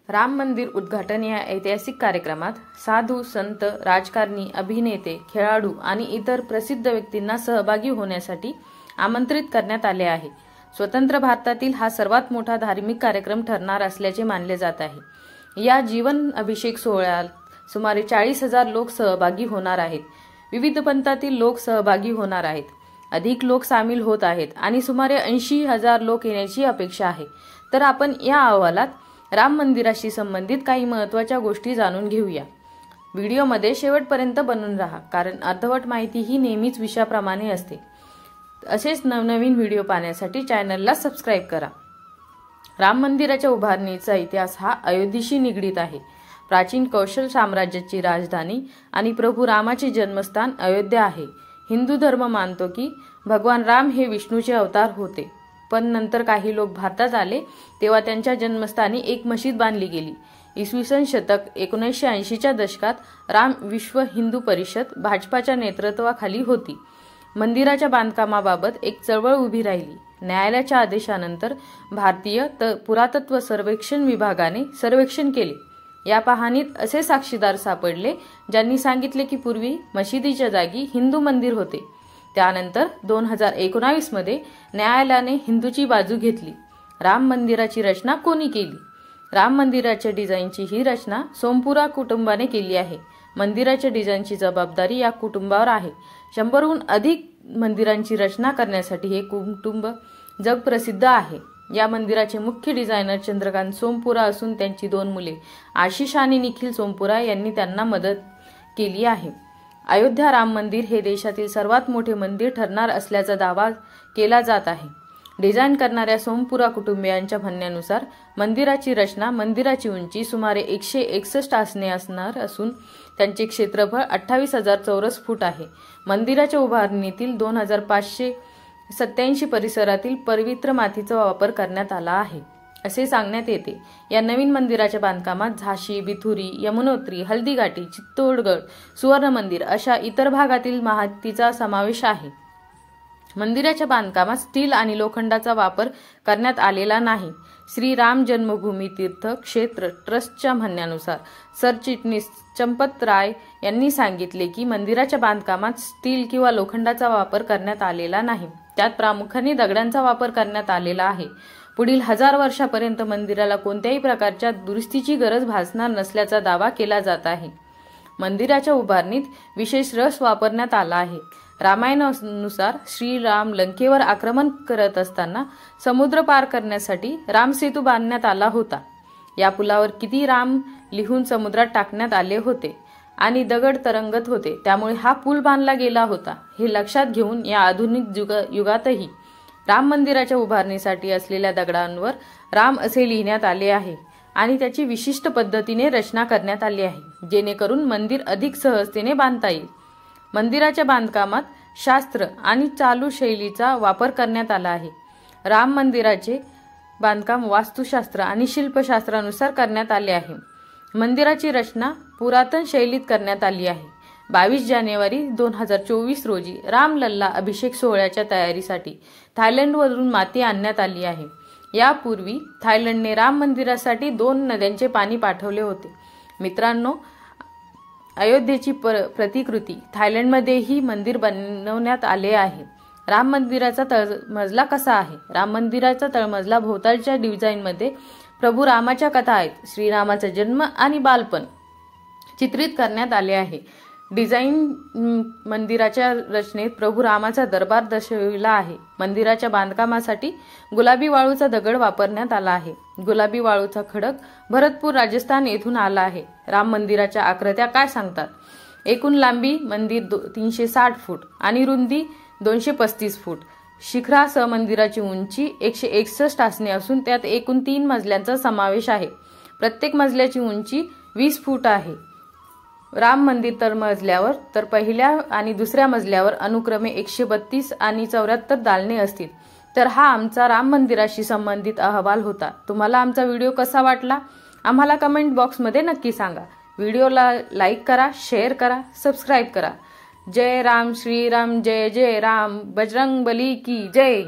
राम मंदिर उद्घाटन या ऐतिहासिक कार्यक्रमात साधू, संत, राजकारणी, अभिनेते, खेळाडू आणि इतर प्रसिद्ध व्यक्तींना सहभागी होण्यासाठी आमंत्रित करण्यात आले आहे. स्वतंत्र भारतातील हा सर्वात मोठा धार्मिक कार्यक्रम ठरणार असल्याचे मानले जात आहे. या जीवन अभिषेक सोहळ्यात सुमारे 40,000 लोक सहभागी होणार आहेत. विविध पंथातील लोक सहभागी होणार आहेत. अधिक लोक सामील होत आहेत आणि सुमारे 80,000 लोक येण्याची अपेक्षा आहे. तर आपण या अहवालात राम मंदिराशी संबंधित काही महत्त्वाच्या गोष्टी जाणून घेऊया. व्हिडिओमध्ये शेवटपर्यंत बनून राहा, कारण अर्धवट माहिती ही नेहमीच विषयाप्रमाणे असते. असेच नवनवीन व्हिडिओ पाहण्यासाठी चॅनलला सबस्क्राईब करा. राम मंदिराच्या उभारणीचा इतिहास हा अयोध्येशी निगडीत आहे. प्राचीन कौशल साम्राज्याची राजधानी आणि प्रभू रामाचे जन्मस्थान अयोध्या आहे. हिंदू धर्म मानतो की भगवान राम हे विष्णूचे अवतार होते, पण नंतर काही लोक भारतात आले तेव्हा त्यांच्या जन्मस्थानी एक मशीद बांधली गेली. इसवी सन शतक 1980च्या दशकात राम विश्व हिंदू परिषद भाजपाच्या नेतृत्वाखाली होती. मंदिराच्या बांधकामाबाबत एक चळवळ उभी राहिली. न्यायालयाच्या आदेशानंतर भारतीय पुरातत्व सर्वेक्षण विभागाने सर्वेक्षण केले. या पाहणीत असे साक्षीदार सापडले ज्यांनी सांगितले की पूर्वी मशिदीच्या जागी हिंदू मंदिर होते. त्यानंतर 2019 मध्ये न्यायालयाने हिंदूची बाजू घेतली. राम मंदिराची रचना कोणी केली? राम मंदिराच्या डिझाईनची ही रचना सोमपुरा कुटुंबाने केली आहे. मंदिराच्या डिझाईनची जबाबदारी या कुटुंबावर आहे. 100हून अधिक मंदिरांची रचना करण्यासाठी हे कुटुंब जगप्रसिद्ध आहे. या मंदिराचे मुख्य डिझायनर चंद्रकांत सोमपुरा असून त्यांची 2 मुले आशिष आणि निखिल सोमपुरा यांनी त्यांना मदत केली आहे. अयोध्या राम मंदिर हे देशातील सर्वात मोठे मंदिर ठरणार असल्याचा दावा केला जात आहे. डिझाईन करणाऱ्या सोमपुरा कुटुंबियांच्या म्हणण्यानुसार मंदिराची रचना, मंदिराची उंची सुमारे 161 आसने असणार असून त्यांचे क्षेत्रफळ 28,000 चौरस फूट आहे. मंदिराच्या उभारणीतील 2,587 परिसरातील पवित्र मातीचा वापर करण्यात आला आहे असे सांगण्यात येते. या नवीन मंदिराच्या बांधकामात झाशी, बिथुरी, यमुनोत्री, हल्दीघाटी, चित्तोडगड, सुवर्ण मंदिर अशा इतर भागातील मातीचा समावेश आहे. मंदिराच्या बांधकामात स्टील आणि लोखंडाचा वापर करण्यात आलेला नाही. श्री राम जन्मभूमी तीर्थ क्षेत्र ट्रस्टच्या म्हणण्यानुसार सरचिटणीस चंपत राय यांनी सांगितले की मंदिराच्या बांधकामात स्टील किंवा लोखंडाचा वापर करण्यात आलेला नाही. त्यात प्रामुख्याने दगडांचा वापर करण्यात आलेला आहे. पुढील 1000 वर्षापर्यंत मंदिराला कोणत्याही प्रकारच्या दुरुस्तीची गरज भासणार नसल्याचा दावा केला जात आहे. मंदिराच्या उभारणीत विशेष रस वापरण्यात आला आहे. रामायणानुसार श्रीराम लंकेवर आक्रमण करत असताना समुद्र पार करण्यासाठी रामसेतू बांधण्यात आला होता. या पुलावर किती राम लिहून समुद्रात टाकण्यात आले होते आणि दगड तरंगत होते, त्यामुळे हा पूल बांधला गेला होता. हे लक्षात घेऊन या आधुनिक युगातही राम मंदिराच्या उभारणीसाठी असलेल्या दगडांवर राम असे लिहिण्यात आले आहे आणि त्याची विशिष्ट पद्धतीने रचना करण्यात आली आहे, जेणेकरून मंदिर अधिक सहजतेने बांधता येईल. मंदिराच्या बांधकामात शास्त्र आणि चालू शैलीचा वापर करण्यात आला आहे. राम मंदिराचे बांधकाम वास्तुशास्त्र आणि शिल्पशास्त्रानुसार करण्यात आले आहे. मंदिराची रचना पुरातन शैलीत करण्यात आली आहे. 22 जानेवारी 2024 रोजी रामलल्ला अभिषेक सोहळ्याच्या तयारीसाठी थायलंडवरून माती आणण्यात आली आहे. यापूर्वी थायलंडने राम मंदिरासाठी 2 नद्यांचे पाणी पाठवले होते. मित्रांनो, अयोध्येची प्रतिकृती थायलंडमध्येही मंदिर बनवण्यात आले आहे. राम मंदिराचा तळमजला कसा आहे? राम मंदिराचा तळमजला भोवतालच्या डिझाईनमध्ये प्रभू रामाच्या कथा आहेत. श्रीरामाचा जन्म आणि बालपण चित्रित करण्यात आले आहे. डिझाईन मंदिराच्या रचनेत प्रभू रामाचा दरबार दर्शविला आहे. मंदिराच्या बांधकामासाठी गुलाबी वाळूचा दगड वापरण्यात आला आहे. गुलाबी वाळूचा खडक भरतपूर, राजस्थान येथून आला आहे. राम मंदिराच्या आकृत्या काय सांगतात? एकूण लांबी मंदिर 360 फूट आणि रुंदी 235 फूट. शिखरासह मंदिराची उंची 161 आसने असून त्यात एकूण 3 मजल्यांचा समावेश आहे. प्रत्येक मजल्याची उंची 20 फूट आहे. राम मंदिर तळमजल्यावर तर पहिल्या आणि दुसऱ्या मजल्यावर अनुक्रमे 132 आणि 74 दालने असतील. तर हा आमचा राम मंदिराशी संबंधित अहवाल होता. तुम्हाला आमचा व्हिडिओ कसा वाटला आम्हाला कमेंट बॉक्समध्ये नक्की सांगा. व्हिडिओला लाईक करा, शेअर करा, सबस्क्राईब करा. जय राम, श्रीराम, जय जय राम, बजरंग बली की जय.